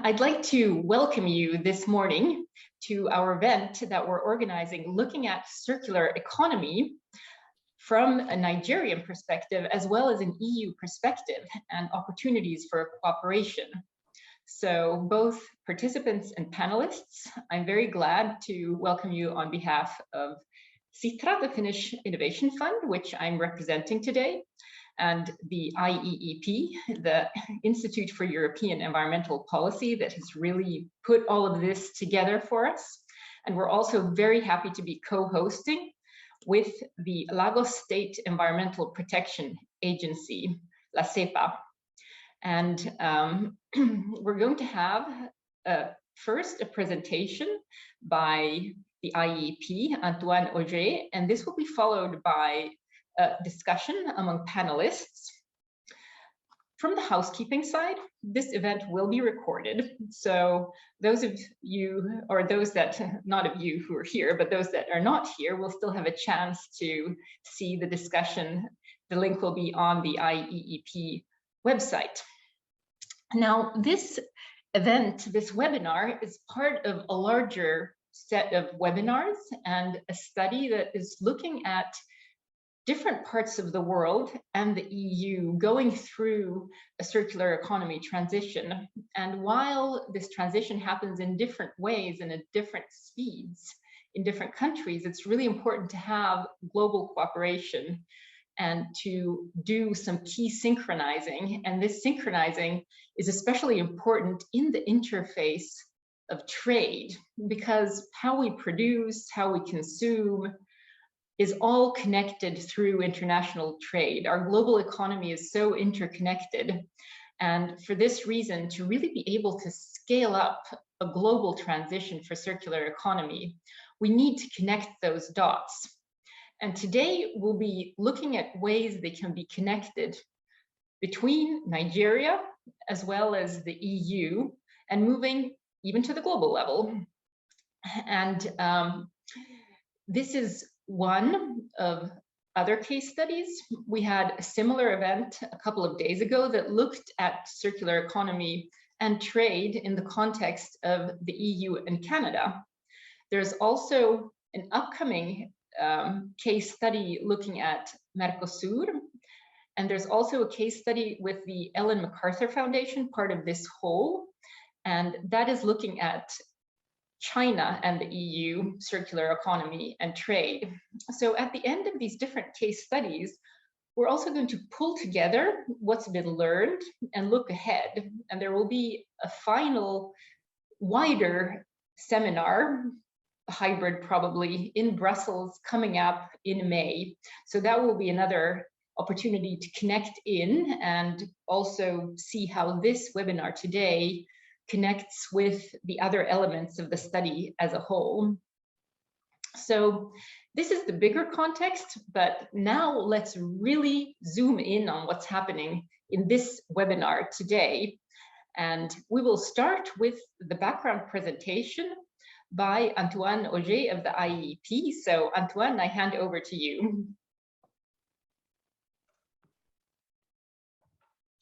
I'd like to welcome you this morning to our event that we're organizing looking at circular economy from a Nigerian perspective as well as an EU perspective and opportunities for cooperation. So both participants and panelists, I'm very glad to welcome you on behalf of Sitra, the Finnish Innovation Fund, which I'm representing today, and the IEEP, the Institute for European Environmental Policy, that has really put all of this together for us. And we're also very happy to be co-hosting with the Lagos State Environmental Protection Agency, LASEPA. And we're going to have first a presentation by the IEEP, Innocent Onah, and this will be followed by a discussion among panelists. From the housekeeping side, this event will be recorded. So those of you, or those that, not of you who are here, but those that are not here will still have a chance to see the discussion. The link will be on the IEEP website. Now, this event, this webinar, is part of a larger set of webinars and a study that is looking at different parts of the world and the EU going through a circular economy transition. And while this transition happens in different ways and at different speeds in different countries, it's really important to have global cooperation and to do some key synchronizing. And this synchronizing is especially important in the interface of trade, because how we produce, how we consume is all connected through international trade. Our global economy is so interconnected. And for this reason, to really be able to scale up a global transition for circular economy, we need to connect those dots. And today we'll be looking at ways they can be connected between Nigeria as well as the EU and moving even to the global level. And this is one of other case studies. We had a similar event a couple of days ago that looked at circular economy and trade in the context of the EU and Canada. There's also an upcoming case study looking at Mercosur, and there's also a case study with the Ellen MacArthur Foundation, part of this whole, and that is looking at China and the EU, circular economy and trade. So at the end of these different case studies, we're also going to pull together what's been learned and look ahead. And there will be a final wider seminar, hybrid probably, in Brussels coming up in May. So that will be another opportunity to connect in and also see how this webinar today connects with the other elements of the study as a whole. So this is the bigger context, but now let's really zoom in on what's happening in this webinar today. And we will start with the background presentation by Innocent Onah of the IEEP. So Antoine, I hand over to you.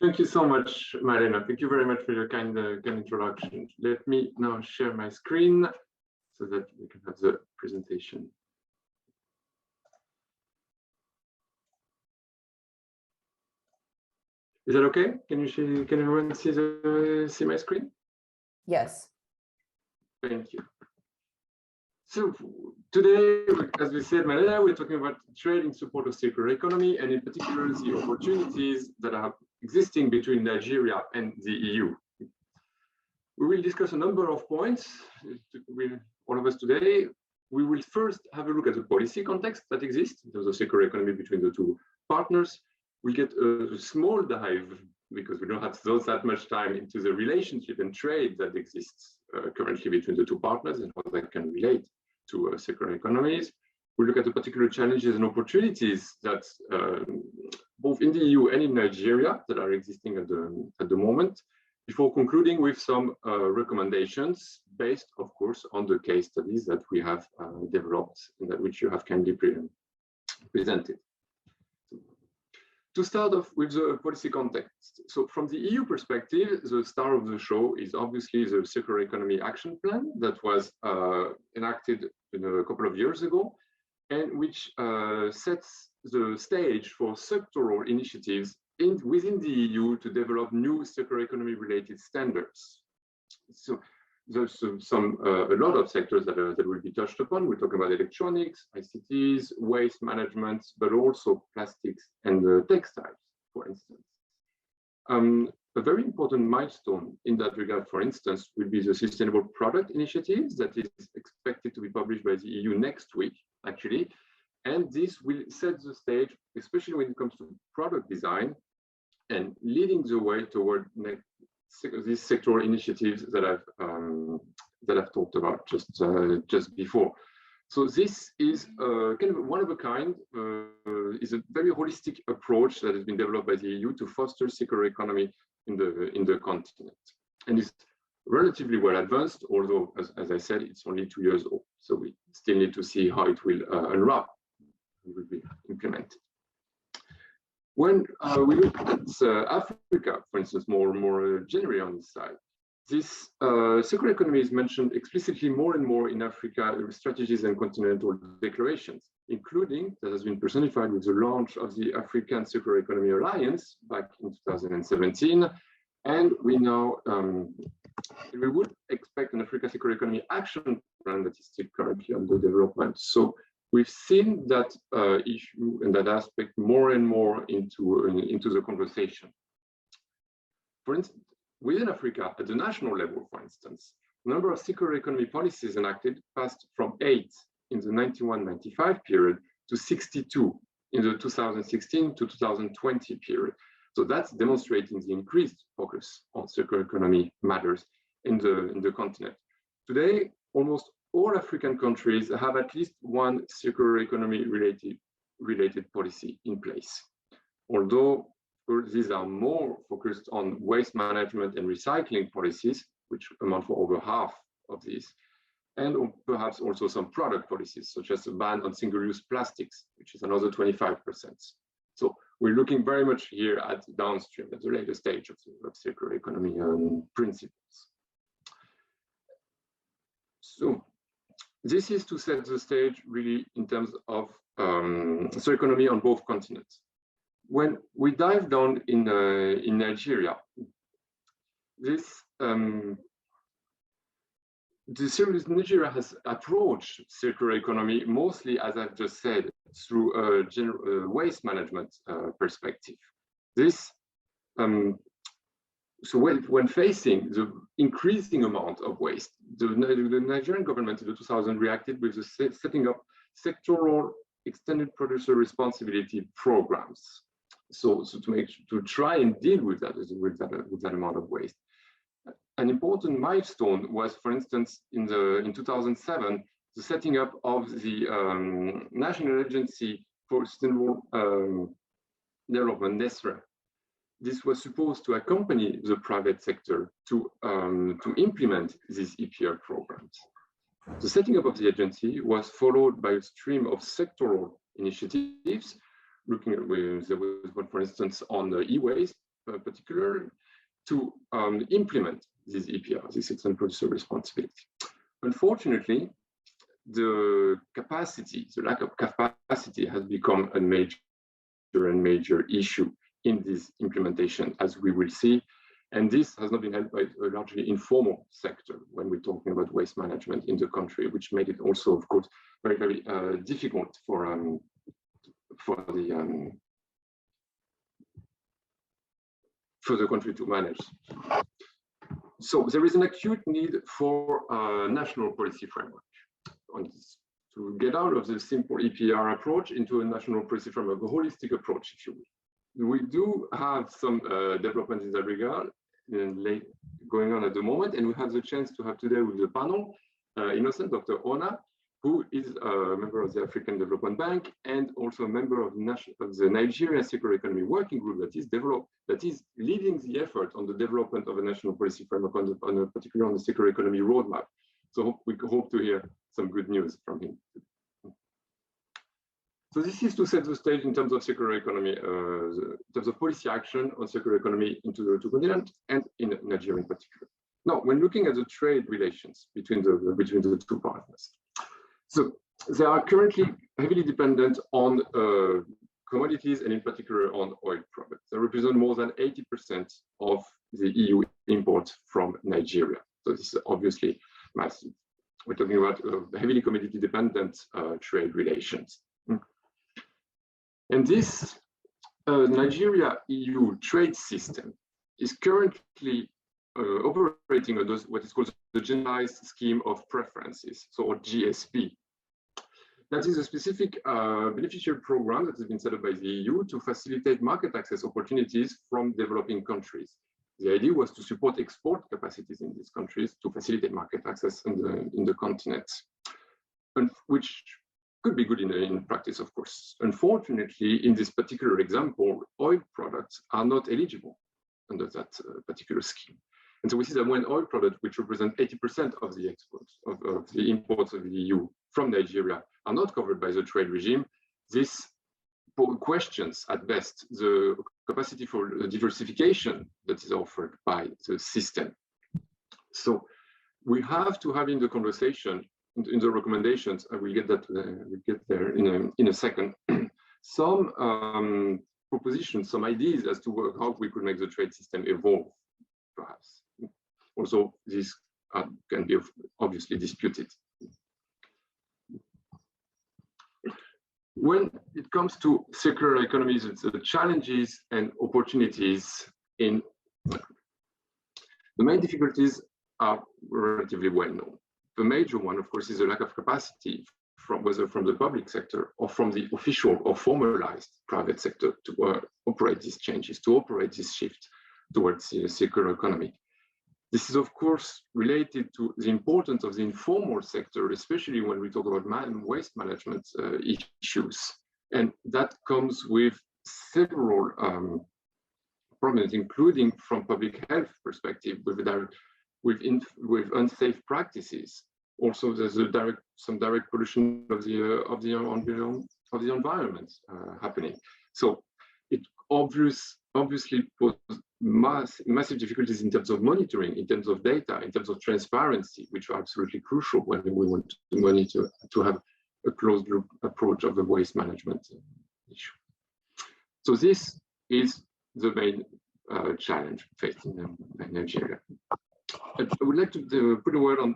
Thank you so much, Marina. Thank you very much for your kind introduction. Let me now share my screen so that we can have the presentation. Is that okay? Can everyone see my screen? Yes. Thank you. So today, as we said, Marina, we're talking about trade in support of circular economy, and in particular the opportunities that are existing between Nigeria and the EU. We will discuss a number of points with all of us today. We will first have a look at the policy context that exists in terms of circular economy between the two partners. We'll get a small dive, because we don't have that much time, into the relationship and trade that exists currently between the two partners and how that can relate to circular economies. We look at the particular challenges and opportunities that both in the EU and in Nigeria that are existing at the moment, before concluding with some recommendations based, of course, on the case studies that we have developed and that which you have kindly presented. To start off with the policy context. So from the EU perspective, the star of the show is obviously the Circular Economy Action Plan that was enacted a couple of years ago, and which sets the stage for sectoral initiatives within the EU to develop new circular economy related standards. So there's a lot of sectors that will be touched upon. We're talking about electronics, ICTs, waste management, but also plastics and textiles, for instance. A very important milestone in that regard, for instance, will be the Sustainable Product Initiative that is expected to be published by the EU next week, actually. And this will set the stage, especially when it comes to product design, and leading the way toward these sectoral initiatives that I've talked about just before. So this is kind of one of a kind, is a very holistic approach that has been developed by the EU to foster circular economy in the continent, and is relatively well advanced. Although, as I said, it's only 2 years old, so we still need to see how it will unwrap, it will be implemented. When we look at Africa, for instance, more generally on this side, this circular economy is mentioned explicitly more and more in Africa strategies and continental declarations, including that has been personified with the launch of the African Circular Economy Alliance back in 2017. And we now, we would expect an Africa Circular Economy Action Plan that is still currently under development. So we've seen that issue and that aspect more and more into the conversation. For instance, within Africa, at the national level, for instance, the number of circular economy policies enacted passed from 8 in the 91-95 period to 62 in the 2016 to 2020 period. So that's demonstrating the increased focus on circular economy matters in the continent. Today, almost all African countries have at least one circular economy related policy in place. Although these are more focused on waste management and recycling policies, which amount for over half of these, and perhaps also some product policies, such as a ban on single-use plastics, which is another 25%. So we're looking very much here at downstream, at the later stage of circular economy principles. So this is to set the stage really in terms of circular economy on both continents. When we dive down in Nigeria, Nigeria has approached circular economy mostly, as I've just said, through a waste management perspective. This, so when facing the increasing amount of waste, the Nigerian government in 2000 reacted with the setting up sectoral extended producer responsibility programs. So to try and deal with that amount of waste. An important milestone was, for instance, in 2007, the setting up of the National Agency for Sustainable Development, Sitra. This was supposed to accompany the private sector to implement these EPR programs. The setting up of the agency was followed by a stream of sectoral initiatives, looking at, there was one, for instance, on the e-waste, particularly, to implement these EPR, this extended producer responsibility. Unfortunately, the lack of capacity has become a major issue in this implementation, as we will see. And this has not been helped by a largely informal sector when we're talking about waste management in the country, which made it also, of course, very, very difficult for the country to manage. So there is an acute need for a national policy framework on this, to get out of the simple EPR approach into a national policy framework, a holistic approach, if you will. We do have some development in that regard going on at the moment, and we have the chance to have today with the panel Innocent, Dr. Onah, who is a member of the African Development Bank and also a member of the Nigeria Circular Economy Working Group that is leading the effort on the development of a national policy framework particularly on the circular economy roadmap. So we hope to hear some good news from him. So this is to set the stage in terms of circular economy, in terms of policy action on circular economy into the two continents and in Nigeria in particular. Now, when looking at the trade relations between the two partners, so they are currently heavily dependent on commodities and in particular on oil products. They represent more than 80% of the EU imports from Nigeria. So this is obviously massive. We're talking about heavily commodity dependent trade relations. And this Nigeria-EU trade system is currently operating under what is called the Generalized Scheme of Preferences, so or GSP. That is a specific beneficial program that has been set up by the EU to facilitate market access opportunities from developing countries. The idea was to support export capacities in these countries to facilitate market access in the continent, and which could be good in practice, of course. Unfortunately, in this particular example, oil products are not eligible under that particular scheme. And so we see that when oil products, which represent 80% of the exports of the imports of the EU from Nigeria, are not covered by the trade regime, this questions at best the capacity for diversification that is offered by the system. So we have to have in the conversation, in the recommendations, I will get that we'll get there in a second, some propositions, some ideas as to how we could make the trade system evolve, perhaps. Also, this can be obviously disputed. When it comes to circular economies, it's the challenges and opportunities in the main difficulties are relatively well known. The major one, of course, is the lack of capacity whether from the public sector or from the official or formalized private sector to operate these changes, to operate this shift towards the circular economy. This is, of course, related to the importance of the informal sector, especially when we talk about waste management issues. And that comes with several problems, including from public health perspective, with unsafe practices. Also, there's some direct pollution of the environment happening. So it obviously poses massive difficulties in terms of monitoring, in terms of data, in terms of transparency, which are absolutely crucial when we want to have a closed loop approach of the waste management issue. So this is the main challenge faced in Nigeria. I would like to put a word on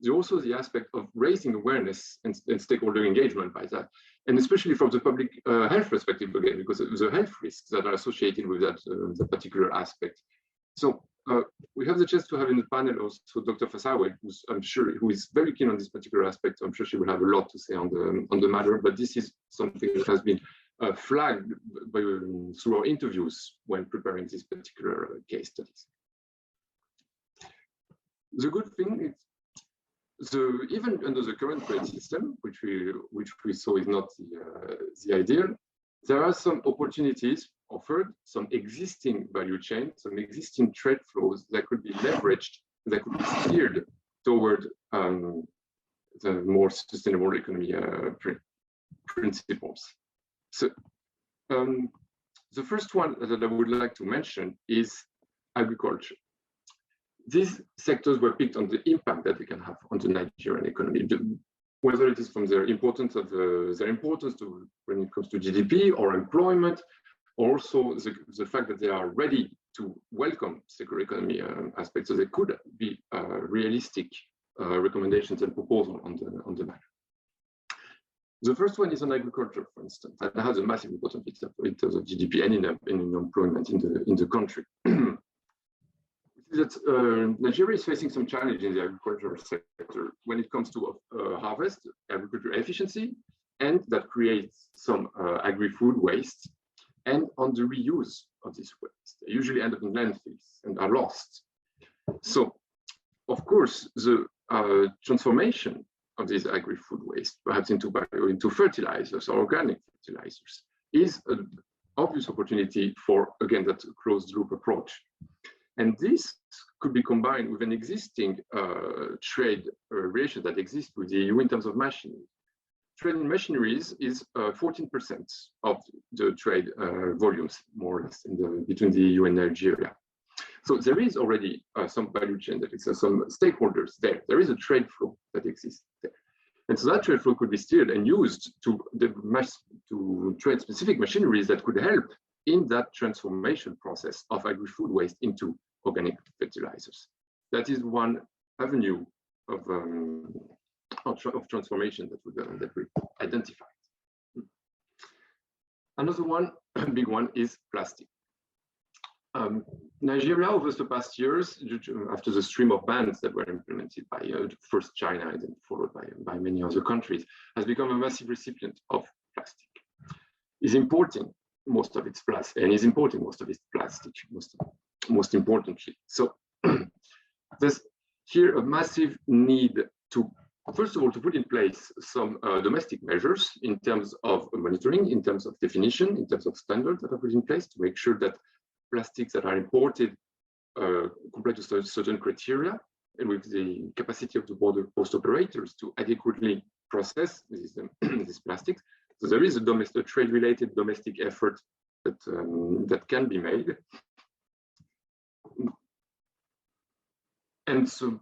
also the aspect of raising awareness and stakeholder engagement by that, and especially from the public health perspective again, because of the health risks that are associated with that particular aspect. So we have the chance to have in the panel also Dr. Fasawe, who is very keen on this particular aspect. I'm sure she will have a lot to say on the matter, but this is something that has been flagged through our interviews when preparing these particular case studies. The good thing is, even under the current trade system, which we saw is not the ideal, there are some opportunities offered, some existing value chains, some existing trade flows that could be leveraged, that could be steered toward the more sustainable economy principles. So the first one that I would like to mention is agriculture. These sectors were picked on the impact that they can have on the Nigerian economy, whether it is from their importance to when it comes to GDP or employment, also the fact that they are ready to welcome circular economy aspects, so there could be realistic recommendations and proposals on the matter. The first one is on agriculture, for instance, that has a massive importance in terms of GDP and in employment in the country. That Nigeria is facing some challenge in the agricultural sector when it comes to harvest, agricultural efficiency, and that creates some agri-food waste, and on the reuse of this waste. They usually end up in landfills and are lost. So, of course, the transformation of this agri-food waste, perhaps into fertilizers or organic fertilizers, is an obvious opportunity for, again, that closed-loop approach. And this could be combined with an existing trade relation that exists with the EU in terms of machinery. trade in machineries is 14% of the trade volumes, more or less, between the EU and Nigeria. So there is already some value chain that exists, some stakeholders there. There is a trade flow that exists there. And so that trade flow could be steered and used to trade specific machineries that could help in that transformation process of agri-food waste into organic fertilizers. That is one avenue of transformation that we identified. Another one, big one, is plastic. Nigeria, over the past years, after the stream of bans that were implemented by first China and then followed by many other countries, has become a massive recipient of plastic. Is importing most of its plastic, and is importing most of its plastic, most importantly. So there's here a massive need to, first of all, to put in place some domestic measures in terms of monitoring, in terms of definition, in terms of standards that are put in place to make sure that plastics that are imported comply to certain criteria, and with the capacity of the border post operators to adequately process these plastics. So there is a trade-related domestic effort that can be made. And so,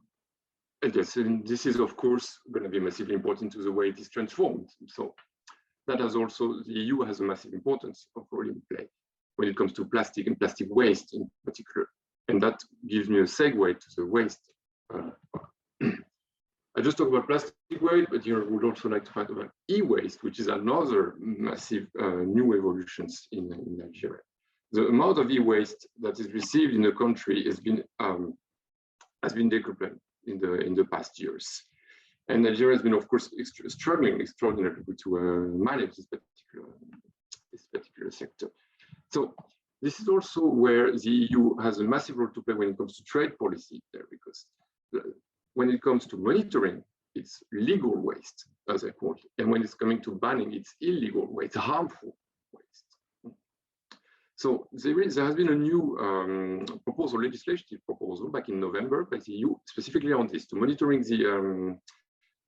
yes, and this is of course going to be massively important to the way it is transformed. So that has also, the EU has a massive importance of role in play when it comes to plastic and plastic waste in particular. And that gives me a segue to the waste. I just talked about plastic waste, but here I would also like to talk about e-waste, which is another massive new evolutions in Nigeria. The amount of e-waste that is received in the country has been decoupled in the past years. And Nigeria has been, of course, struggling extraordinarily to manage this particular sector. So this is also where the EU has a massive role to play when it comes to trade policy there, because when it comes to monitoring, it's legal waste, as I call it, and when it's coming to banning, it's illegal waste, harmful waste. So there has been a new legislative proposal back in November by the EU, specifically on this, to monitoring the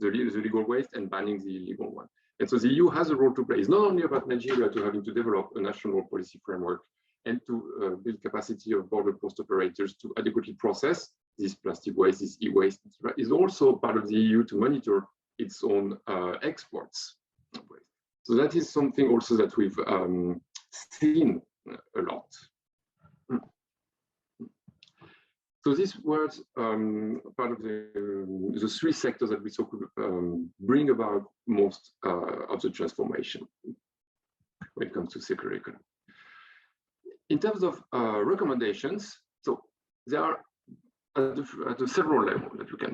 legal waste and banning the illegal one. And so the EU has a role to play. It's not only about Nigeria to having to develop a national policy framework and to build capacity of border post operators to adequately process this plastic waste, this e-waste. It's also part of the EU to monitor its own exports. So that is something also that we've seen a lot. So this was part of the three sectors that we saw could bring about most of the transformation when it comes to circular economy. In terms of recommendations, so there are at a several levels that we can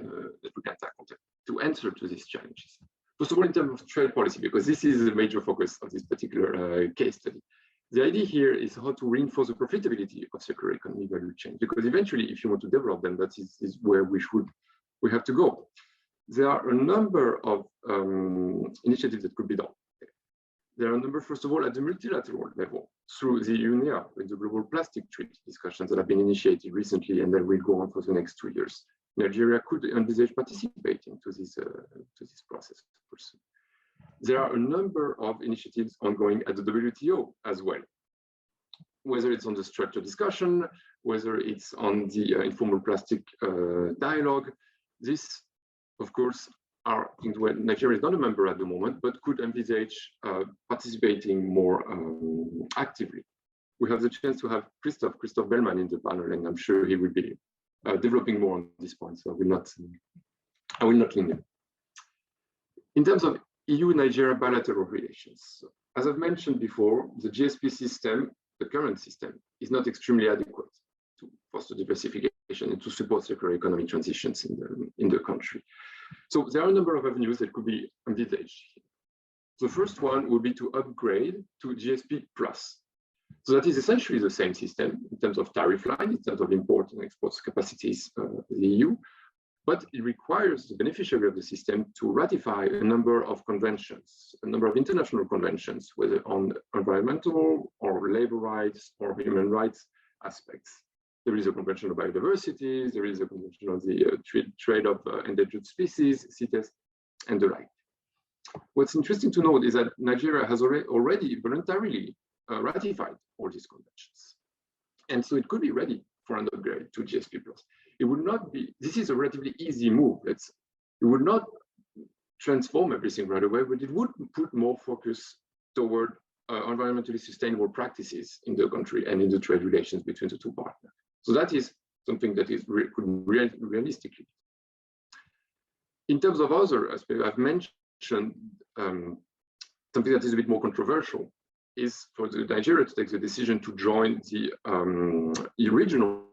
tackle to answer to these challenges. First of all, in terms of trade policy, because this is a major focus of this particular case study. The idea here is how to reinforce the profitability of circular economy value chain, because eventually, if you want to develop them, that is where we have to go. There are a number of initiatives that could be done. There are a number, first of all, at the multilateral level, through the UNEA, with the global plastic treaty discussions that have been initiated recently and that will go on for the next 2 years. Nigeria could envisage participating to this process. There are a number of initiatives ongoing at the WTO as well, whether it's on the structured discussion, whether it's on the informal plastic dialogue. This, of course, are things where Nigeria is not a member at the moment, but could envisage participating more actively. We have the chance to have Christophe Bellmann in the panel, and I'm sure he will be developing more on this point, so I will not linger. In terms of EU-Nigeria bilateral relations, as I've mentioned before, the GSP system, the current system, is not extremely adequate to foster diversification and to support circular economy transitions in the country. So there are a number of avenues that could be envisaged. The first one would be to upgrade to GSP+. So that is essentially the same system in terms of tariff line, in terms of import and export capacities of the EU, but it requires the beneficiary of the system to ratify a number of conventions, a number of international conventions, whether on environmental or labor rights or human rights aspects. There is a convention of biodiversity, there is a convention on the trade of endangered species, CITES, and the like. What's interesting to note is that Nigeria has already voluntarily ratified all these conventions. And so it could be ready for an upgrade to GSP+. It would not be, this is a relatively easy move. It would not transform everything right away, but it would put more focus toward environmentally sustainable practices in the country and in the trade relations between the two partners. So that is something that is realistically. In terms of other aspects, I've mentioned something that is a bit more controversial is for Nigeria to take the decision to join the regional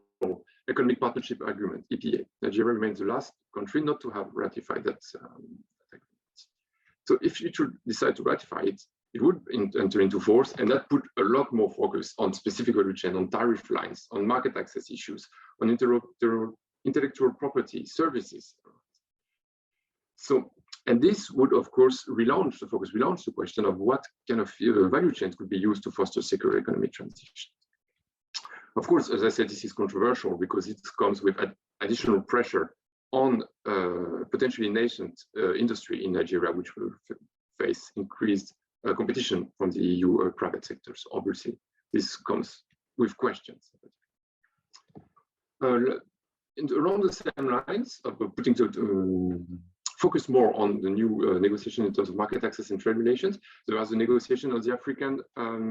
Economic Partnership Agreement, EPA. Nigeria remains the last country not to have ratified that agreement. So if you should decide to ratify it, it would enter into force, and that put a lot more focus on specific value chain, on tariff lines, on market access issues, on intellectual property, services. So, and this would, of course, relaunch the question of what kind of value chains could be used to foster circular economic transition. Of course, as I said, this is controversial because it comes with additional pressure on potentially nascent industry in Nigeria, which will face increased competition from the EU private sectors. Obviously, this comes with questions. Along the same lines of putting to focus more on the new negotiation in terms of market access and trade relations, there was a negotiation of the African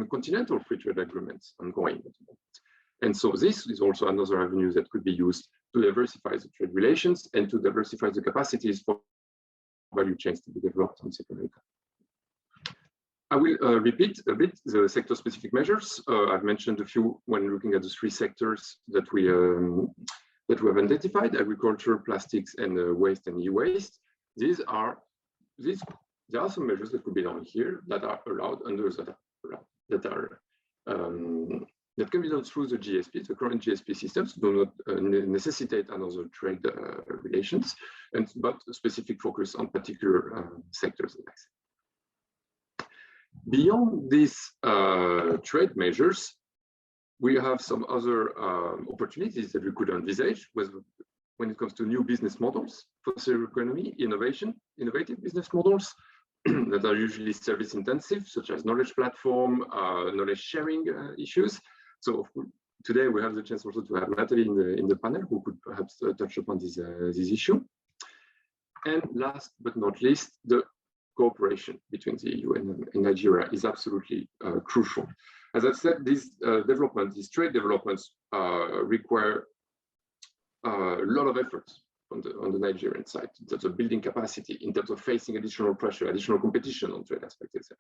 continental free trade agreements ongoing at the moment. And so this is also another avenue that could be used to diversify the trade relations and to diversify the capacities for value chains to be developed in South America. I will repeat a bit the sector-specific measures. I've mentioned a few when looking at the three sectors that we have identified: agriculture, plastics, and waste and e-waste. There are some measures that could be done here that are allowed, and those that can be done through the GSP. The current GSP systems do not necessitate another trade relations, but a specific focus on particular sectors. Beyond these trade measures, we have some other opportunities that we could envisage when it comes to new business models for circular economy, innovative business models that are usually service intensive, such as knowledge platform, knowledge sharing issues. So today we have the chance also to have Natalie in the panel who could perhaps touch upon this issue. And last but not least, the cooperation between the EU and Nigeria is absolutely crucial. As I said, these trade developments require a lot of efforts on the Nigerian side in terms of building capacity, in terms of facing additional pressure, additional competition on trade aspects, etc.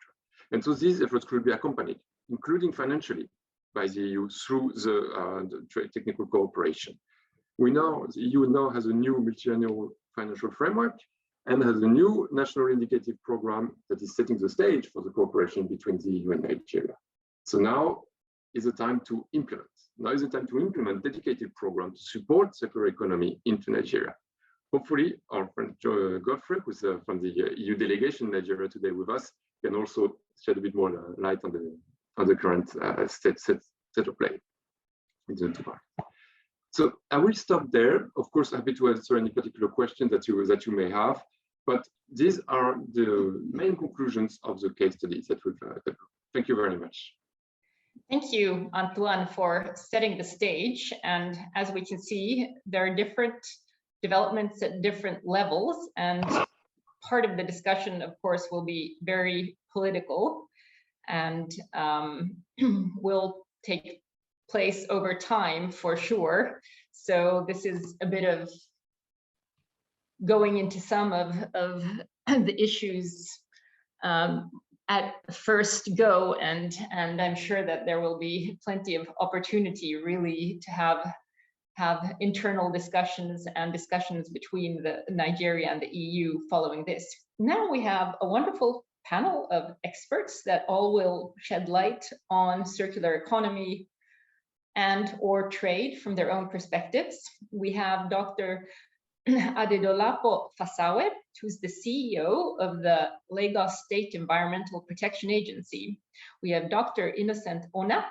And so these efforts could be accompanied, including financially, by the EU through the trade technical cooperation. The EU now has a new multi-annual financial framework and has a new national indicative program that is setting the stage for the cooperation between the EU and Nigeria. So now is the time to implement. Now is the time to implement dedicated programs to support circular economy into Nigeria. Hopefully, our friend Godfrey, who's from the EU delegation in Nigeria today with us, can also shed a bit more light on the current state of play. So I will stop there. Of course, happy to answer any particular questions that you may have. But these are the main conclusions of the case studies that we've done. Thank you very much. Thank you, Antoine, for setting the stage. And as we can see, there are different developments at different levels. And part of the discussion, of course, will be very political and will take place over time for sure. So this is a bit of going into some of the issues at first go, and I'm sure that there will be plenty of opportunity really to have internal discussions and discussions between Nigeria and the EU following this. Now we have a wonderful panel of experts that all will shed light on circular economy and or trade from their own perspectives. We have Dr. Adedolapo Fasawe, who's the CEO of the Lagos State Environmental Protection Agency. We have Dr. Innocent Onah,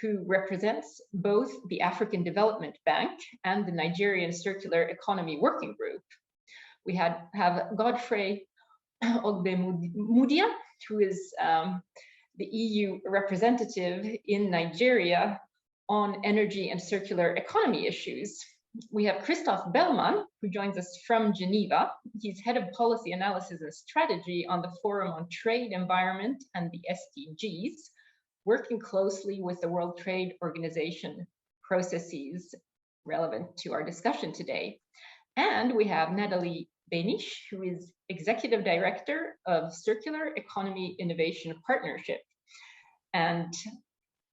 who represents both the African Development Bank and the Nigerian Circular Economy Working Group. We have Godfrey Ogbemudia, who is the EU representative in Nigeria on energy and circular economy issues. We have Christophe Bellmann, who joins us from Geneva. He's head of policy analysis and strategy on the Forum on Trade, Environment, and the SDGs, working closely with the World Trade Organization processes relevant to our discussion today. And we have Natalie Beinisch, who is Executive Director of Circular Economy Innovation Partnership. And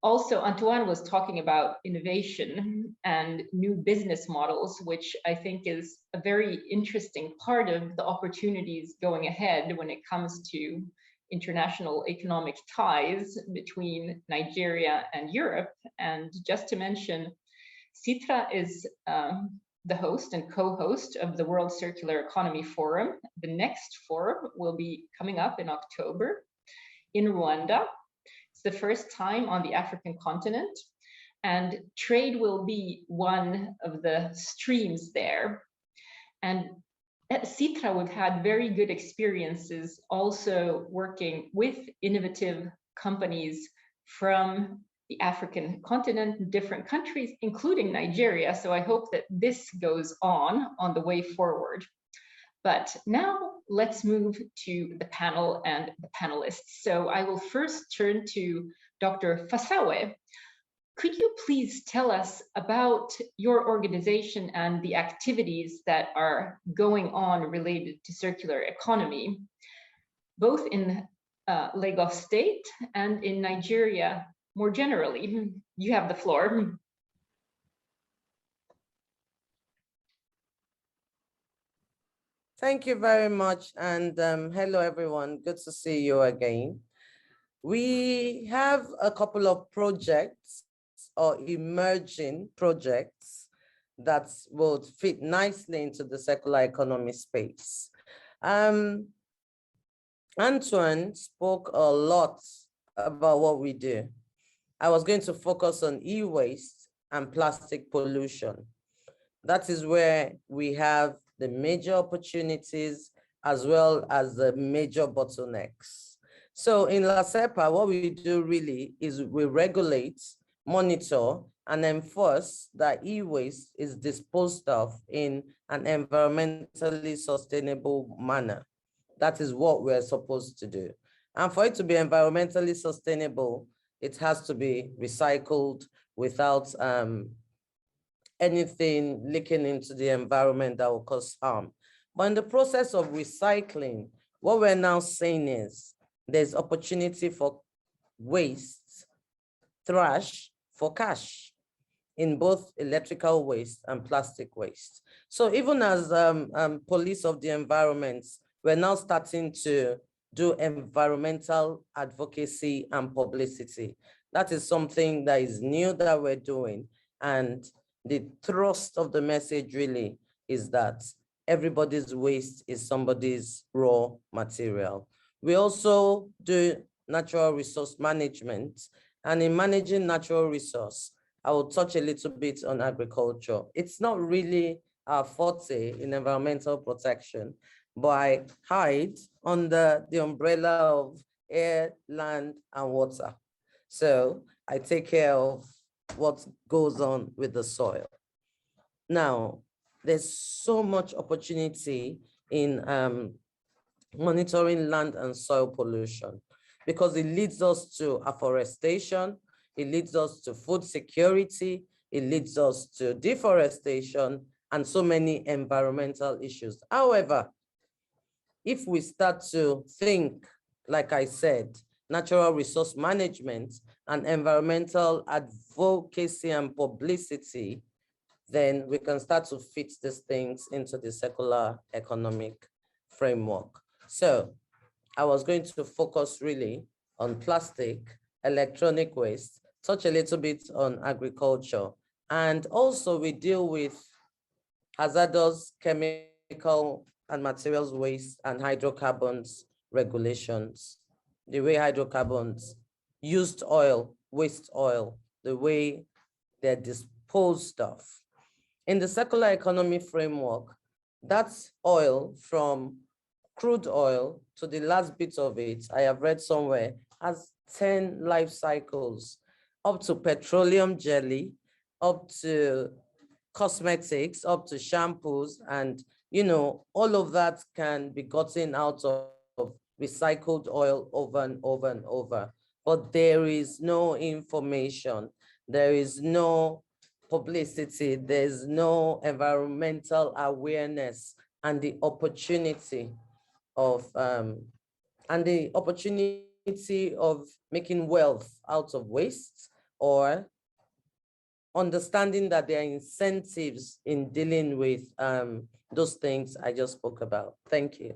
also, Antoine was talking about innovation and new business models, which I think is a very interesting part of the opportunities going ahead when it comes to international economic ties between Nigeria and Europe. And just to mention, Sitra is the host and co-host of the World Circular Economy Forum. The next forum will be coming up in October in Rwanda. It's the first time on the African continent, and trade will be one of the streams there. And at Sitra, we've had very good experiences also working with innovative companies from the African continent, different countries, including Nigeria. So I hope that this goes on the way forward. But now let's move to the panel and the panelists. So I will first turn to Dr. Fasawe. Could you please tell us about your organization and the activities that are going on related to circular economy, both in Lagos State and in Nigeria more generally? You have the floor. Thank you very much, and hello everyone, good to see you again. We have a couple of projects or emerging projects that will fit nicely into the circular economy space. Antoine spoke a lot about what we do. I was going to focus on e-waste and plastic pollution. That is where we have the major opportunities as well as the major bottlenecks. So in LASEPA, what we do really is we regulate, monitor, and enforce that e-waste is disposed of in an environmentally sustainable manner. That is what we're supposed to do. And for it to be environmentally sustainable, it has to be recycled without anything leaking into the environment that will cause harm. But in the process of recycling, what we're now saying is there's opportunity for waste, trash for cash in both electrical waste and plastic waste. So even as police of the environment, we're now starting to do environmental advocacy and publicity. That is something that is new that we're doing. And the thrust of the message really is that everybody's waste is somebody's raw material. We also do natural resource management. And in managing natural resource, I will touch a little bit on agriculture. It's not really our forte in environmental protection, but I hide under the umbrella of air, land, and water. So I take care of what goes on with the soil. Now, there's so much opportunity in monitoring land and soil pollution because it leads us to afforestation, it leads us to food security, it leads us to deforestation, and so many environmental issues. However, if we start to think, like I said, natural resource management and environmental advocacy and publicity, then we can start to fit these things into the circular economic framework. So I was going to focus really on plastic, electronic waste, touch a little bit on agriculture, and also we deal with hazardous chemical and materials waste and hydrocarbons regulations, the way hydrocarbons, used oil, waste oil, the way they're disposed of. In the circular economy framework, that's oil from crude oil to the last bit of it, I have read somewhere, has 10 life cycles, up to petroleum jelly, up to cosmetics, up to shampoos, and all of that can be gotten out of recycled oil over and over and over. But there is no information, there is no publicity, there's no environmental awareness and the opportunity of making wealth out of waste, or understanding that there are incentives in dealing with those things I just spoke about. Thank you.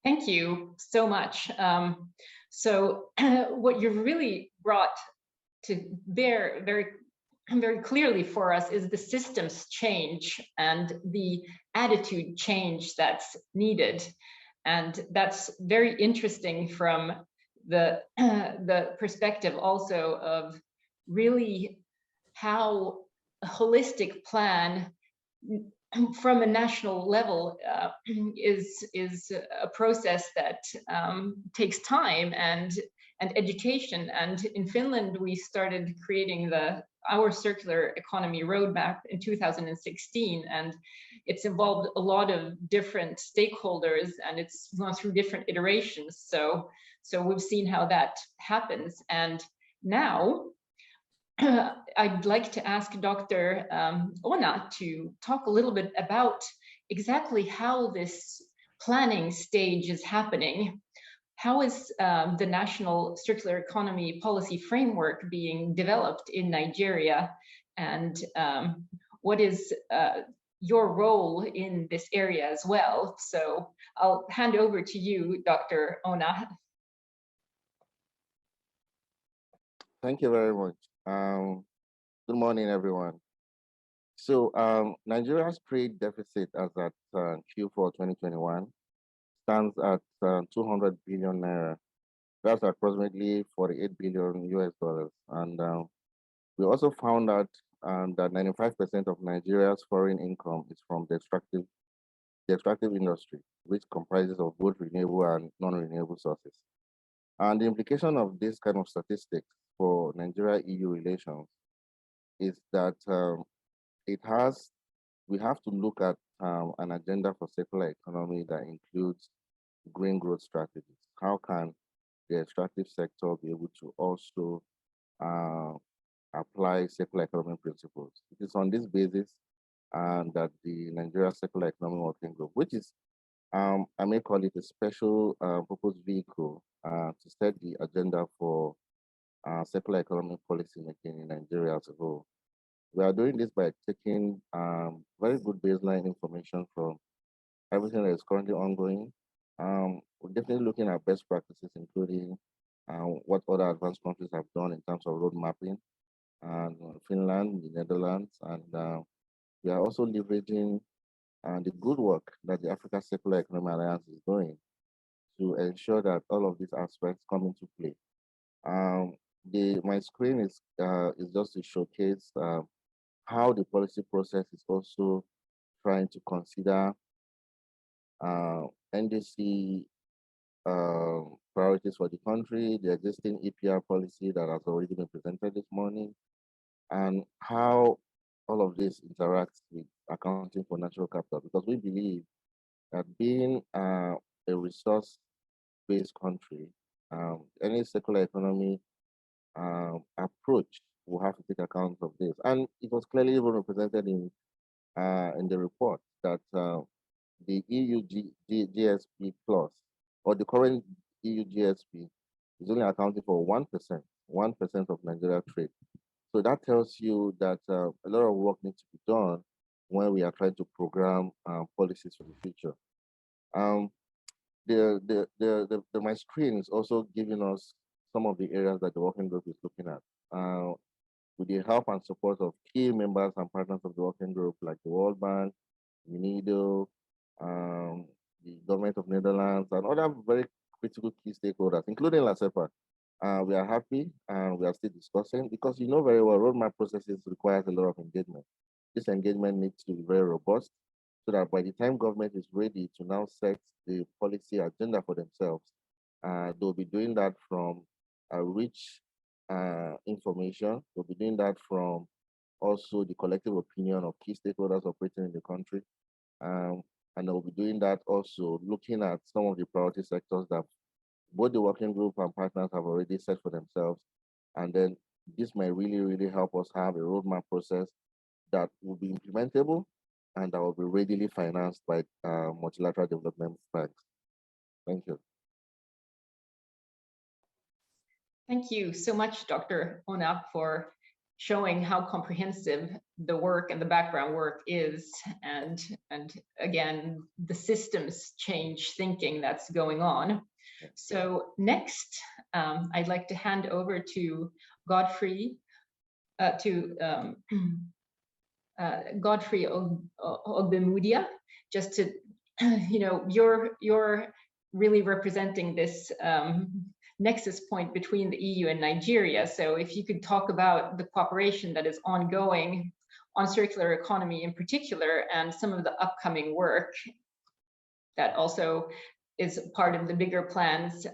Thank you so much. So what you've really brought to bear very clearly for us is the systems change and the attitude change that's needed. And that's very interesting from the perspective also of really how a holistic plan from a national level is a process that takes time and education. And in Finland, we started creating our circular economy roadmap in 2016, and it's involved a lot of different stakeholders, and it's gone through different iterations. So we've seen how that happens. And now I'd like to ask Dr. Onah to talk a little bit about exactly how this planning stage is happening. How is the National Circular Economy Policy Framework being developed in Nigeria? And what is your role in this area as well? So I'll hand over to you, Dr. Onah. Thank you very much. Good morning, everyone. So Nigeria's trade deficit as at Q4 2021 stands at 200 billion naira. That's approximately $48 billion US. And we also found out that 95% of Nigeria's foreign income is from the extractive industry, which comprises of both renewable and non-renewable sources. And the implication of this kind of statistics for Nigeria-EU relations is that we have to look at an agenda for circular economy that includes green growth strategies. How can the extractive sector be able to also apply circular economy principles? It is on this basis that the Nigeria Circular Economy Working Group, which is, I may call it a special purpose vehicle to set the agenda for circular economy policy making in Nigeria as a whole. We are doing this by taking very good baseline information from everything that is currently ongoing. We're definitely looking at best practices, including what other advanced countries have done in terms of road mapping, Finland, the Netherlands, and we are also leveraging the good work that the Africa Circular Economy Alliance is doing to ensure that all of these aspects come into play. My screen is just to showcase how the policy process is also trying to consider NDC priorities for the country, the existing EPR policy that has already been presented this morning, and how all of this interacts with accounting for natural capital, because we believe that being a resource-based country, any circular economy approach will have to take account of this. And it was clearly even represented in the report that the EU GSP plus, or the current EU GSP, is only accounting for 1% of Nigeria trade. So that tells you that a lot of work needs to be done when we are trying to program policies for the future. My screen is also giving us some of the areas that the working group is looking at. With the help and support of key members and partners of the working group, like the World Bank, UNIDO, the government of Netherlands, and other very critical key stakeholders, including LASEPA. We are happy and we are still discussing, because you know very well, roadmap processes requires a lot of engagement. this engagement needs to be very robust so that by the time government is ready to now set the policy agenda for themselves, they'll be doing that from rich information. They'll be doing that from also the collective opinion of key stakeholders operating in the country. And they'll be doing that also looking at some of the priority sectors that both the working group and partners have already set for themselves. And then this might really, really help us have a roadmap process that will be implementable and that will be readily financed by multilateral development banks. Thank you. Thank you so much, Dr. Onah, for showing how comprehensive the work and the background work is, and again, the systems change thinking that's going on. So next, I'd like to hand over to Godfrey, Godfrey Ogbemudia, just to, you're really representing this nexus point between the EU and Nigeria. So if you could talk about the cooperation that is ongoing on circular economy in particular, and some of the upcoming work that also is part of the bigger plans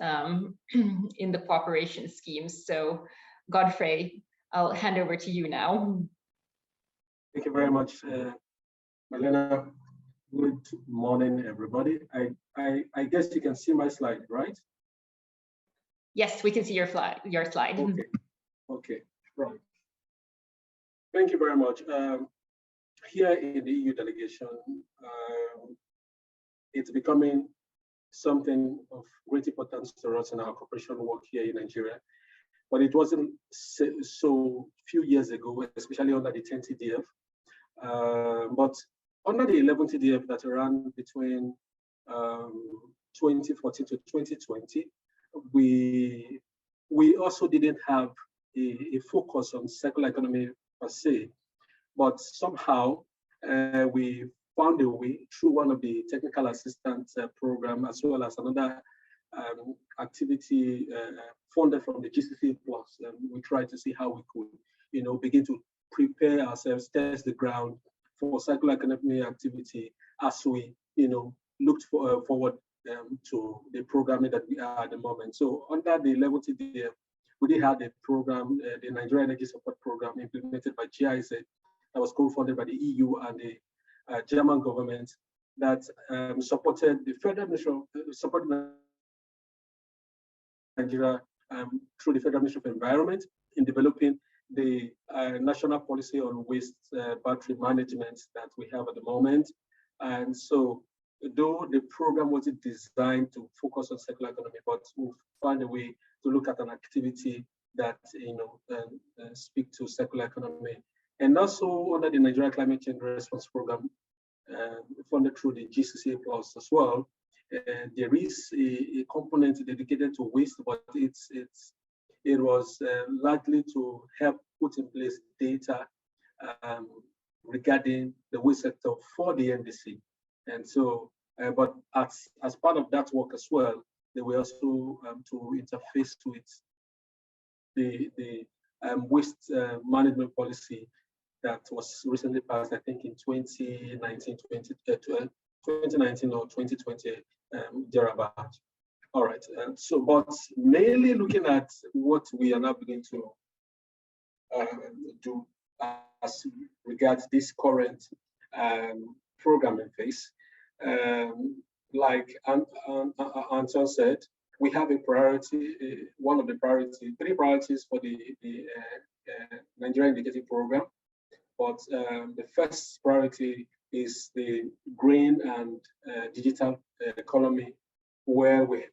in the cooperation schemes. So Godfrey, I'll hand over to you now. Thank you very much, Malena. Good morning, everybody. I guess you can see my slide, right? Yes, we can see your slide. Okay, right. Thank you very much. Here in the EU delegation, it's becoming something of great importance to us in our cooperation work here in Nigeria. But it wasn't so few years ago, especially under the 10th TDF. But under the 11th TDF that ran between 2014 to 2020, we also didn't have a focus on circular economy per se, but somehow we found a way through one of the technical assistance program, as well as another activity funded from the GCC Plus. We tried to see how we could, begin to prepare ourselves, test the ground for circular economy activity as we, looked forward to the programming that we are at the moment. So under the 11th TDF, we did have a program, the Nigeria Energy Support Program, implemented by GIZ, that was co-funded by the EU and the German government, that supported the Federal Ministry of Nigeria through the Federal Ministry of Environment in developing the national policy on waste battery management that we have at the moment. And so, though the program wasn't designed to focus on circular economy, but we found a way to look at an activity that speak to circular economy. And also under the Nigeria Climate Change Response Program, funded through the GCC Plus as well, there is a component dedicated to waste, but it was largely to help put in place data regarding the waste sector for the NDC. And so, but as part of that work as well, they were also to interface with the waste management policy that was recently passed, I think in 2019 or 2020, thereabout. All right, so, but mainly looking at what we are now beginning to do as regards this current programming phase. Like Anton said, we have a priority, three priorities for the Nigerian Indicative Program. But the first priority is the green and digital economy, where we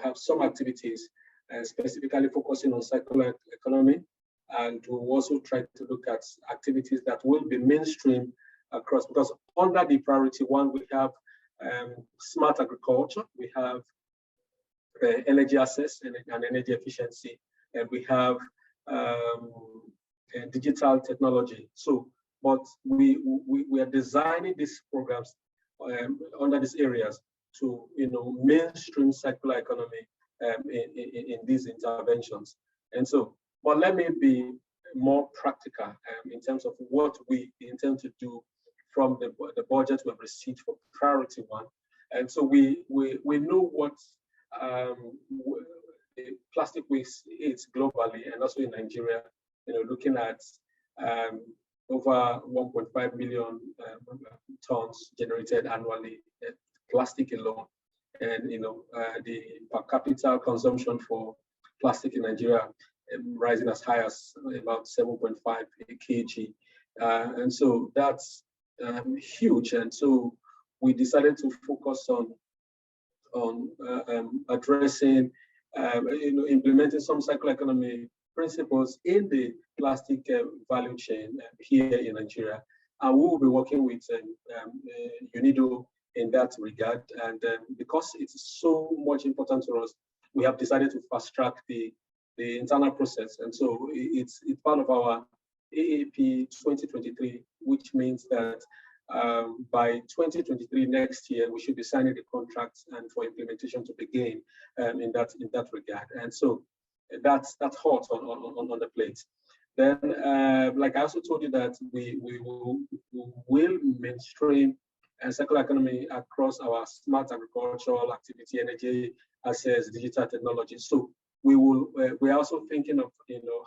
have some activities specifically focusing on circular economy, and we'll also try to look at activities that will be mainstream across, because under the priority one, we have smart agriculture, we have energy access and energy efficiency, and we have digital technology. So, but we are designing these programs under these areas to mainstream circular economy in these interventions. And so, but let me be more practical in terms of what we intend to do from the budget we have received for priority one. And so we know what the plastic waste is globally and also in Nigeria, looking at over 1.5 million tons generated annually, plastic alone. And the per capita consumption for plastic in Nigeria rising as high as about 7.5 kg. And so that's huge. And so we decided to focus on addressing, implementing some circular economy principles in the plastic value chain here in Nigeria. And we will be working with UNIDO in that regard. And because it's so much important to us, we have decided to fast track the internal process. And so it's part of our IEEP 2023, which means that by 2023 next year, we should be signing the contracts and for implementation to begin in that regard. And so that's hot on the plate. Then, like I also told you that we will mainstream circular economy across our smart agricultural activity, energy access, digital technology. So we're also thinking of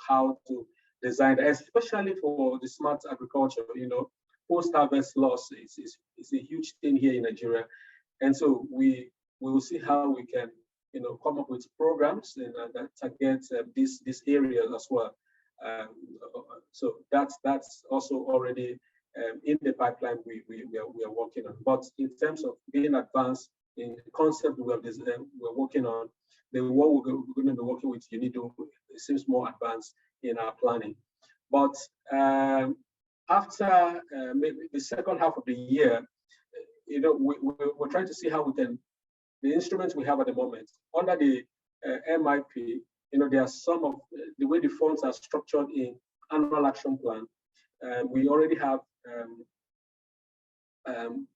how to design, especially for the smart agriculture. Post-harvest loss is a huge thing here in Nigeria, and so we will see how we can come up with programs that target these areas as well. So that's also already in the pipeline we are working on. But in terms of being advanced in the concept we're working on, what we're going to be working with UNIDO, it seems more advanced in our planning. But after maybe the second half of the year, we're trying to see how we can, the instruments we have at the moment under the MIP, there are some of the way the funds are structured in annual action plan. We already have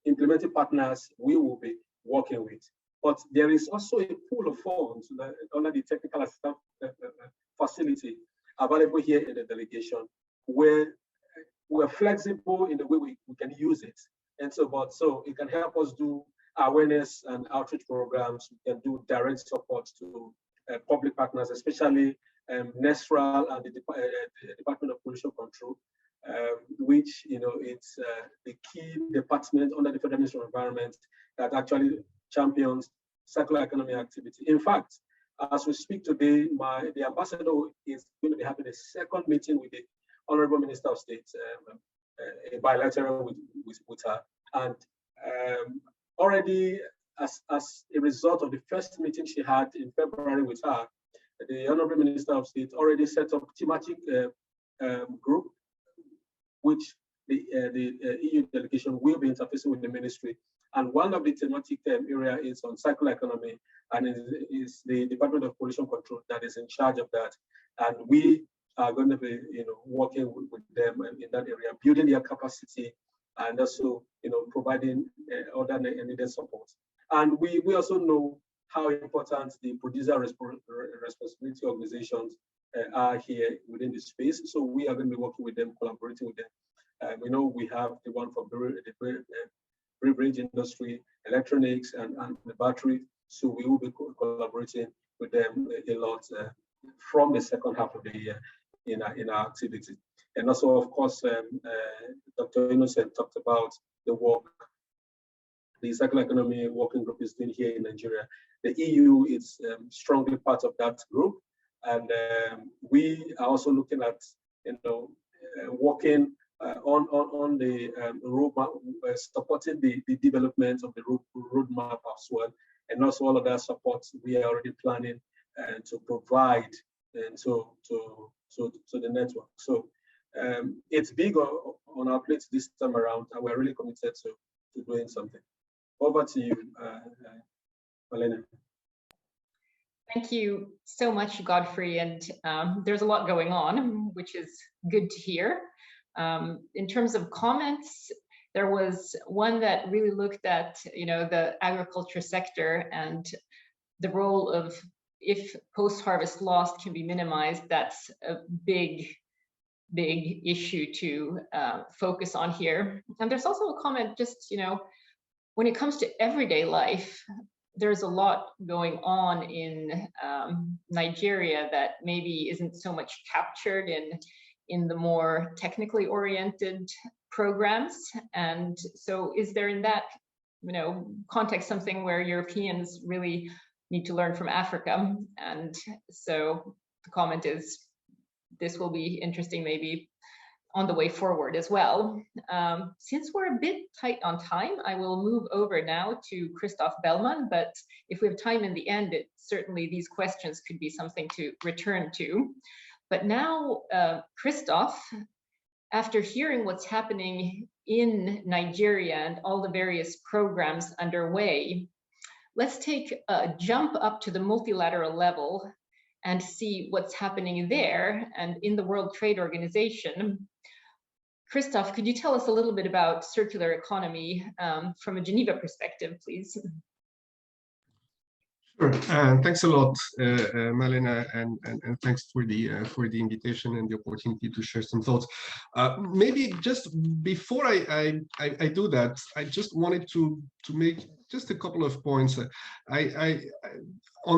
implementing partners we will be working with. But there is also a pool of funds under the technical assistance facility available here in the delegation, where we're flexible in the way we can use it. And so it can help us do awareness and outreach programs. We can do direct support to public partners, especially NESRAL and the Department of Pollution Control, which it's the key department under the Federal Ministry of Environment that actually champions circular economy activity. In fact, as we speak today, the ambassador is going to be having a second meeting with the Honorable Minister of State, a bilateral with her. And already, as a result of the first meeting she had in February with her, the Honorable Minister of State already set up a thematic group, which the EU delegation will be interfacing with the ministry. And one of the thematic area is on circular economy, and it is the Department of Pollution Control that is in charge of that. And we are going to be, working with them in that area, building their capacity, and also, providing other needed support. And we also know how important the producer responsibility organizations are here within the space. So we are going to be working with them, collaborating with them. We know we have the one for the beverage industry, electronics, and the battery. So we will be collaborating with them a lot from the second half of the year in our activity. And also, of course, Dr. Innocent talked about the work the circular economy working group is doing here in Nigeria. The EU is strongly part of that group, and we are also looking at working on the roadmap, supporting the development of the roadmap as well, and also all of that support we are already planning to provide to the network. So it's big on our plates this time around, and we're really committed to doing something. Over to you, Malena. Thank you so much, Godfrey. And there's a lot going on, which is good to hear. In terms of comments, there was one that really looked at, the agriculture sector and the role of, if post-harvest loss can be minimized, that's a big big issue to focus on here. And there's also a comment, just, when it comes to everyday life, there's a lot going on in Nigeria that maybe isn't so much captured in the more technically oriented programs. And so is there in that context something where Europeans really need to learn from Africa? And so the comment is, this will be interesting maybe on the way forward as well. Since we're a bit tight on time, I will move over now to Christophe Bellmann, but if we have time in the end, certainly these questions could be something to return to. But now, Christophe, after hearing what's happening in Nigeria and all the various programs underway, let's take a jump up to the multilateral level and see what's happening there and in the World Trade Organization. Christophe, could you tell us a little bit about circular economy from a Geneva perspective, please? Sure. Thanks a lot, Malena, and thanks for the invitation and the opportunity to share some thoughts. Maybe just before I do that, I just wanted to make just a couple of points. On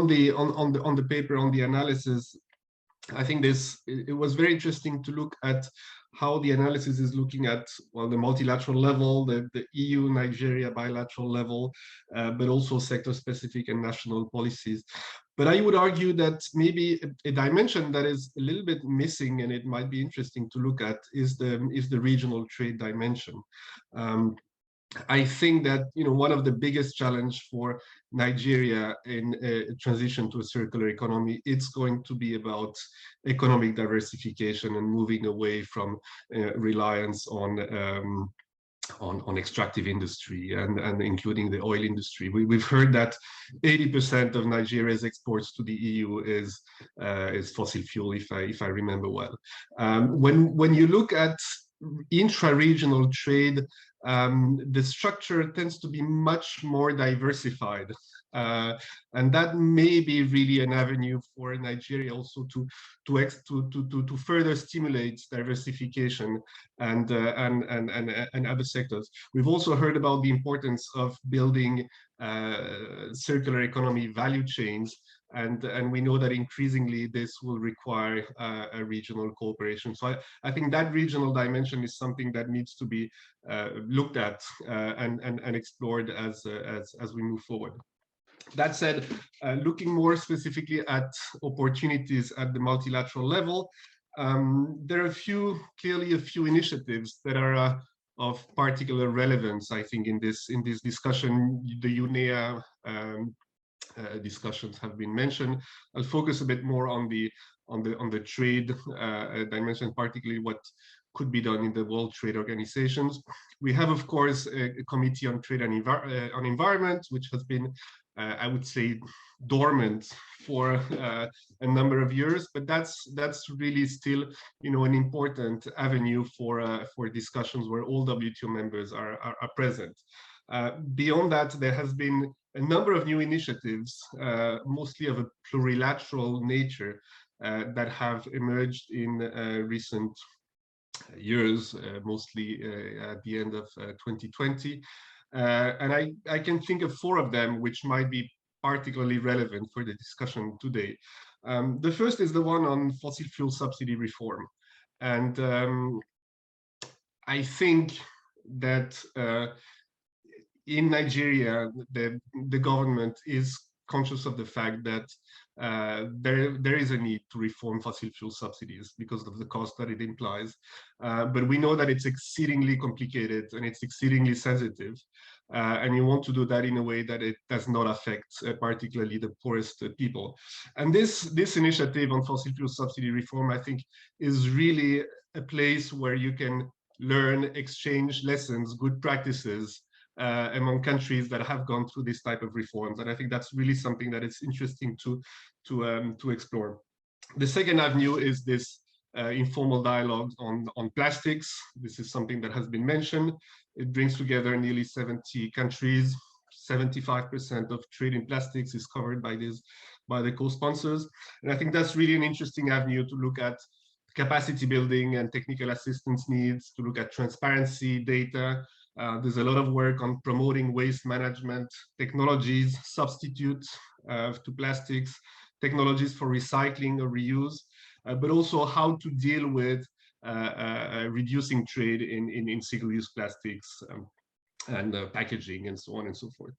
the paper, on the analysis, I think it was very interesting to look at how the analysis is looking at, well, the multilateral level, the EU-Nigeria bilateral level, but also sector-specific and national policies. But I would argue that maybe a dimension that is a little bit missing, and it might be interesting to look at, is the regional trade dimension. I think that one of the biggest challenge for Nigeria in a transition to a circular economy, it's going to be about economic diversification and moving away from reliance on extractive industry and including the oil industry. We've heard that 80% of Nigeria's exports to the EU is fossil fuel, if I remember well. When you look at intra-regional trade, the structure tends to be much more diversified, and that may be really an avenue for Nigeria also to further stimulate diversification and other sectors. We've also heard about the importance of building circular economy value chains, and we know that increasingly this will require a regional cooperation. So I think that regional dimension is something that needs to be looked at and explored as we move forward. That said, looking more specifically at opportunities at the multilateral level, there are clearly a few initiatives that are of particular relevance, I think, in this discussion. The UNEA discussions have been mentioned. I'll focus a bit more on the trade dimension, particularly what could be done in the World Trade Organizations. We have, of course, a committee on trade and on environment, which has been, I would say, dormant for a number of years, but that's really still, an important avenue for discussions where all WTO members are present. Beyond that, there has been a number of new initiatives, mostly of a plurilateral nature, that have emerged in recent years, mostly at the end of 2020. And I can think of 4 of them, which might be particularly relevant for the discussion today. The first is the one on fossil fuel subsidy reform. And I think that in Nigeria, the government is conscious of the fact that there is a need to reform fossil fuel subsidies because of the cost that it implies. But we know that it's exceedingly complicated and it's exceedingly sensitive. And you want to do that in a way that it does not affect particularly the poorest people. And this initiative on fossil fuel subsidy reform, I think, is really a place where you can learn, exchange lessons, good practices among countries that have gone through this type of reforms. And I think that's really something that is interesting to explore. The second avenue is this informal dialogue on plastics. This is something that has been mentioned. It brings together nearly 70 countries. 75% of trade in plastics is covered by the co-sponsors. And I think that's really an interesting avenue to look at capacity building and technical assistance needs, to look at transparency data. There's a lot of work on promoting waste management technologies, substitutes to plastics, technologies for recycling or reuse, but also how to deal with reducing trade in single-use plastics and packaging and so on and so forth.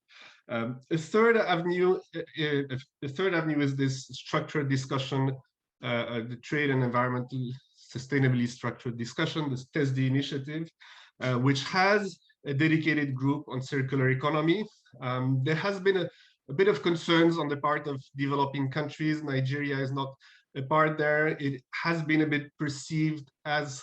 A third avenue is this structured discussion, the trade and environmental sustainably structured discussion, this TESD initiative, which has a dedicated group on circular economy. There has been a bit of concerns on the part of developing countries. Nigeria is not a part there. It has been a bit perceived as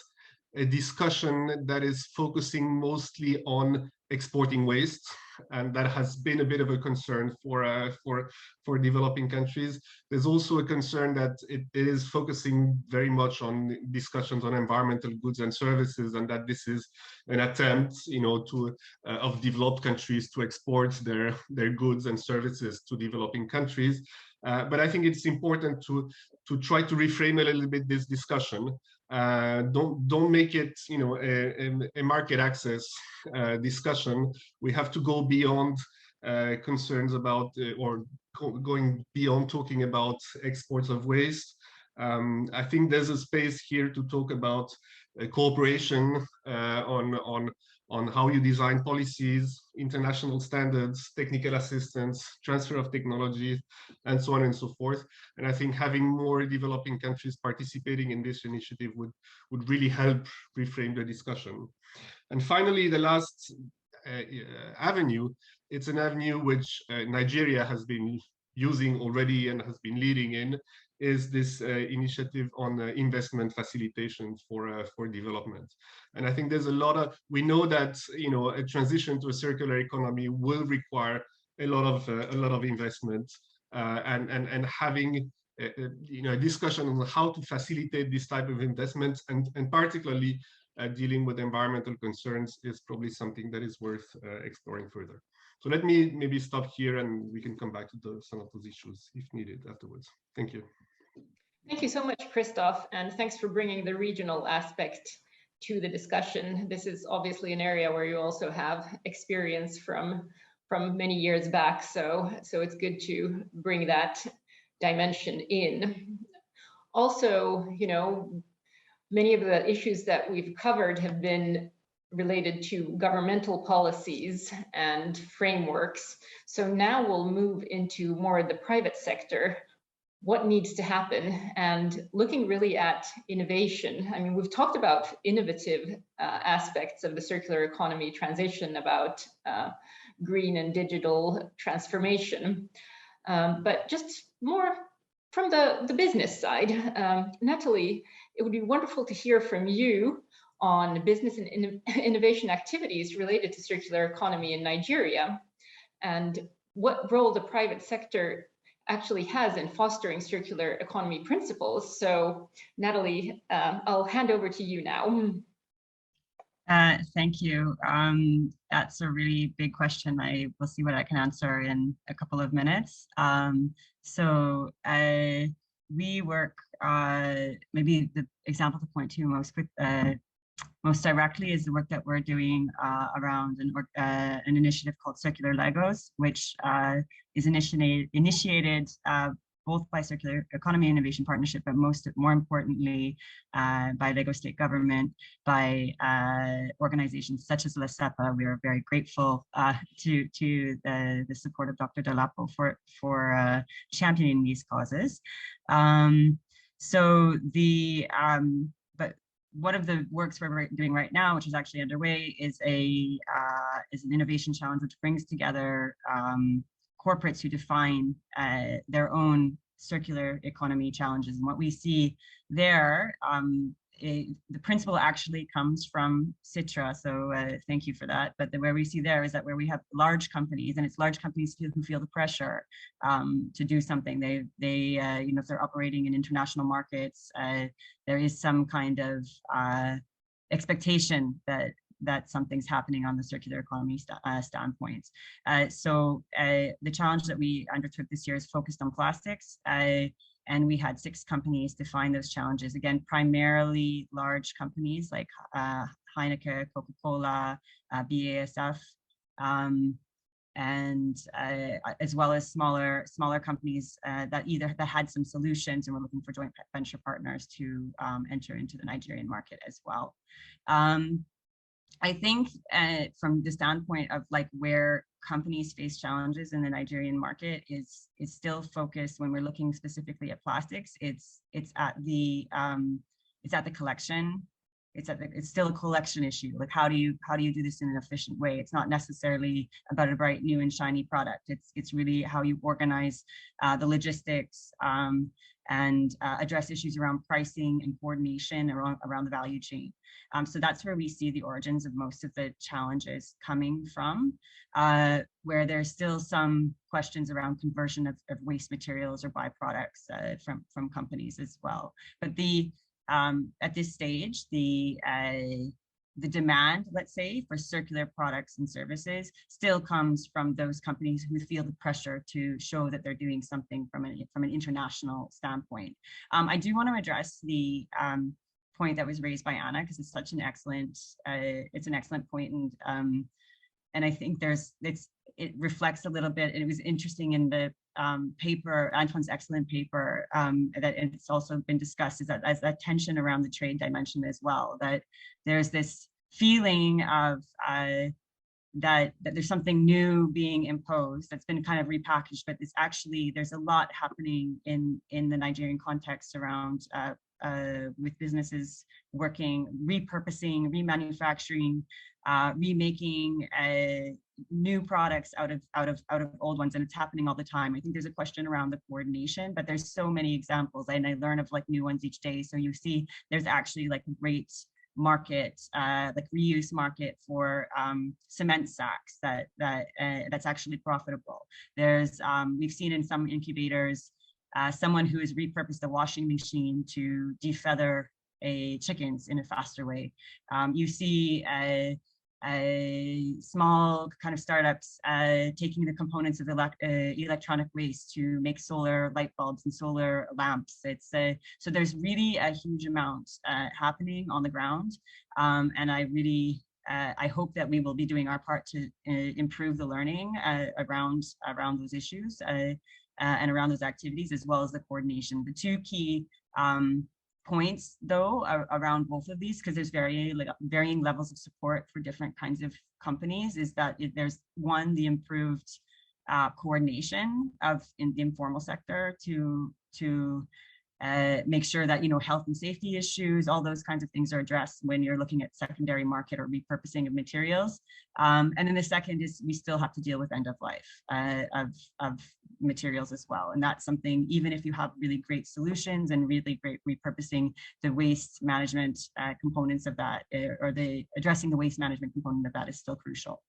a discussion that is focusing mostly on exporting waste, and that has been a bit of a concern for developing countries. There's also a concern that it is focusing very much on discussions on environmental goods and services, and that this is an attempt, of developed countries to export their goods and services to developing countries. But I think it's important to try to reframe a little bit this discussion. Don't make it, a market access discussion. We have to go beyond concerns about or going beyond talking about exports of waste. I think there's a space here to talk about cooperation on how you design policies, international standards, technical assistance, transfer of technology, and so on and so forth. And I think having more developing countries participating in this initiative would really help reframe the discussion. And finally, the last avenue, it's an avenue which Nigeria has been using already and has been leading in, is this initiative on investment facilitation for development. And I think there's a lot of, we know that a transition to a circular economy will require a lot of investment, and having a discussion on how to facilitate this type of investment, and particularly dealing with environmental concerns, is probably something that is worth exploring further. So let me maybe stop here, and we can come back to some of those issues if needed afterwards. Thank you. Thank you so much, Christophe, and thanks for bringing the regional aspect to the discussion. This is obviously an area where you also have experience from many years back, so it's good to bring that dimension in. Also, many of the issues that we've covered have been related to governmental policies and frameworks. So now we'll move into more of the private sector. What needs to happen, and looking really at innovation. I mean, we've talked about innovative aspects of the circular economy transition, about green and digital transformation, but just more from the business side. Natalie, it would be wonderful to hear from you on business and innovation activities related to circular economy in Nigeria, and what role the private sector actually has in fostering circular economy principles. So Natalie, I'll hand over to you now. Thank you. That's a really big question. I will see what I can answer in a couple of minutes. So we work, maybe the example to point to most directly is the work that we're doing around an initiative called Circular Legos, which is initiated both by Circular Economy Innovation Partnership, but more importantly, by Lagos State Government, by organizations such as LASEPA. We are very grateful to the support of Dr. Adedolapo for championing these causes. But one of the works we're doing right now, which is actually underway, is an innovation challenge which brings together corporates who define their own circular economy challenges. And what we see there, the principle actually comes from Sitra, so thank you for that. But where we see there is that where we have large companies, and it's large companies who feel the pressure to do something. They if they're operating in international markets, there is some kind of expectation that something's happening on the circular economy standpoint. So the challenge that we undertook this year is focused on plastics. And we had 6 companies define those challenges, again, primarily large companies like Heineken, Coca-Cola, BASF, and as well as smaller companies that had some solutions and were looking for joint venture partners to enter into the Nigerian market as well. I think from the standpoint of like where companies face challenges in the Nigerian market is still focused, when we're looking specifically at plastics, it's at the collection. It's still a collection issue. Like how do you do this in an efficient way? It's not necessarily about a bright new and shiny product. It's really how you organize the logistics and address issues around pricing and coordination around the value chain. So that's where we see the origins of most of the challenges coming from, where there's still some questions around conversion of waste materials or byproducts from companies as well. But at this stage, the demand, let's say, for circular products and services still comes from those companies who feel the pressure to show that they're doing something from an international standpoint. I do want to address the point that was raised by Anna, because it's such an excellent point, and I think it reflects a little bit. It was interesting in the paper, Antoine's excellent paper, that it's also been discussed, is that as that tension around the trade dimension as well, that there's this feeling of that there's something new being imposed that's been kind of repackaged, but there's a lot happening in the Nigerian context around with businesses working, repurposing, remanufacturing, remaking new products out of old ones, and it's happening all the time. I think there's a question around the coordination, but there's so many examples, and I learn of like new ones each day. So you see there's actually like a great market, like reuse market for cement sacks that's actually profitable. There's we've seen in some incubators someone who has repurposed a washing machine to defeather chickens in a faster way. You see small kind of startups taking the components of electronic waste to make solar light bulbs and solar lamps. So there's really a huge amount happening on the ground, and I really I hope that we will be doing our part to improve the learning around those issues and around those activities, as well as the coordination. The two key points, though, around both of these, because there's varying levels of support for different kinds of companies, is that there's one, the improved coordination in the informal sector to make sure that, health and safety issues, all those kinds of things are addressed when you're looking at secondary market or repurposing of materials. And then the second is we still have to deal with end of life of materials as well. And that's something, even if you have really great solutions and really great repurposing, the waste management components of that, or the addressing the waste management component of that, is still crucial.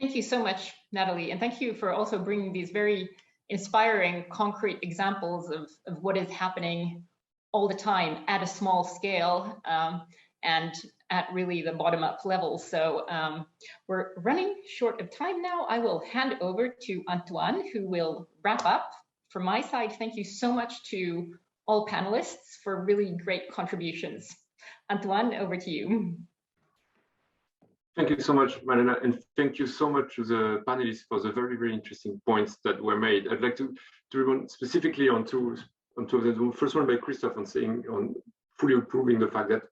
Thank you so much, Natalie. And thank you for also bringing these very inspiring, concrete examples of what is happening all the time at a small scale and at really the bottom-up level. So we're running short of time now. I will hand over to Antoine, who will wrap up. From my side, thank you so much to all panelists for really great contributions. Antoine, over to you. Thank you so much, Marina, and thank you so much to the panelists for the very, very interesting points that were made. I'd like to remind specifically on two of them. First one by Christophe on fully approving the fact that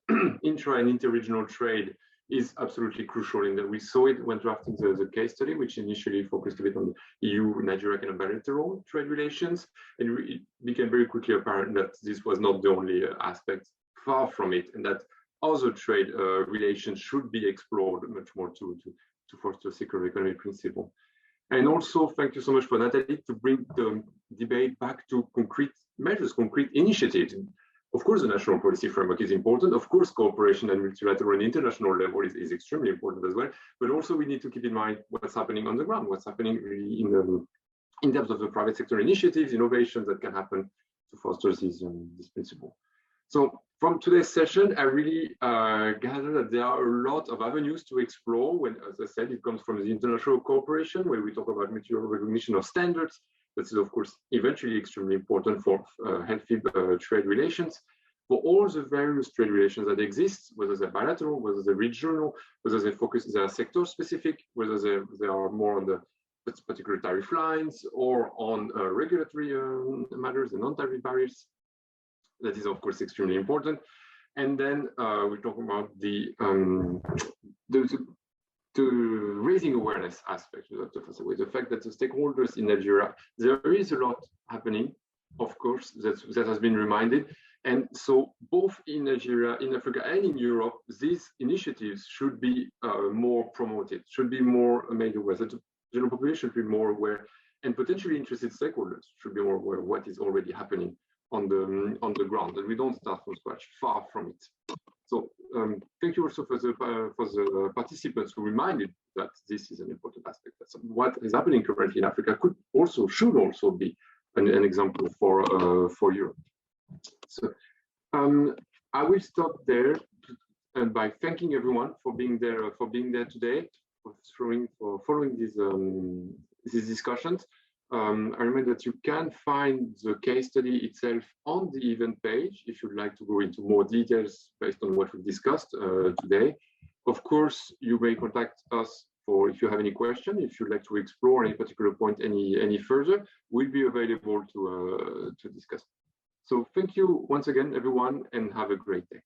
intra and interregional trade is absolutely crucial, in that we saw it when drafting the case study, which initially focused a bit on EU-Nigeria kind of bilateral trade relations, and it became very quickly apparent that this was not the only aspect, far from it, and that other trade relations should be explored much more to foster a circular economy principle. And also, thank you so much for Natalie to bring the debate back to concrete measures, concrete initiatives. Of course, the national policy framework is important. Of course, cooperation and multilateral and international level is extremely important as well. But also, we need to keep in mind what's happening on the ground, what's happening really in terms of the private sector initiatives, innovations that can happen to foster this principle. So from today's session, I really gather that there are a lot of avenues to explore when, as I said, it comes from the international cooperation, where we talk about mutual recognition of standards, This is, of course, eventually extremely important for healthy trade relations. For all the various trade relations that exist, whether they're bilateral, whether they're regional, whether they are sector specific, whether they are more on the particular tariff lines or on regulatory matters and non-tariff barriers. That is, of course, extremely important. And then we're talking about the raising awareness aspect of the fact that the stakeholders in Nigeria, there is a lot happening, of course, that has been reminded. And so both in Nigeria, in Africa, and in Europe, these initiatives should be more promoted, should be more made aware. So the general population should be more aware, and potentially interested stakeholders should be more aware of what is already happening on the ground. And we don't start from scratch, far from it. So thank you also for the participants who reminded that this is an important aspect. That's what is happening currently in Africa should also be an example for Europe. So I will stop there, and by thanking everyone for being there today, for following these discussions. I remind that you can find the case study itself on the event page if you'd like to go into more details based on what we discussed today. Of course, you may contact us if you have any question, if you'd like to explore any particular point any further, we'll be available to discuss. So thank you once again, everyone, and have a great day.